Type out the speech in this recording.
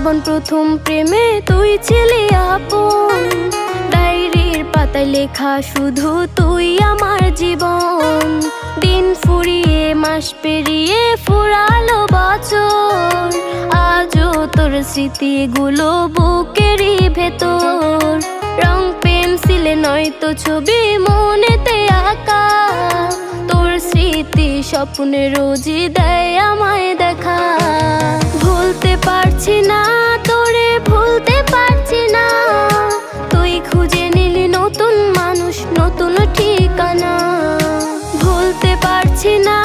জীবন প্রথম প্রেমে তুই ছিলি আপন, ডায়েরির পাতায় লেখা শুধু তুই আমার জীবন। দিন ফুরিয়ে মাস পেরিয়ে ফুরালো বছর, আজও তোর স্মৃতিগুলো বুকেরই ভেতর। রং পেন্সিলে নয়তো ছবি মনেতে আঁকা, তোর স্মৃতি স্বপ্নে রোজই দেয় আমায় দেখা। ভুলতে পারছি না তোরে, ভুলতে পারছি না, তুই খুঁজে নিলি নতুন মানুষ, নতুন ঠিকানা। ভুলতে পারছি না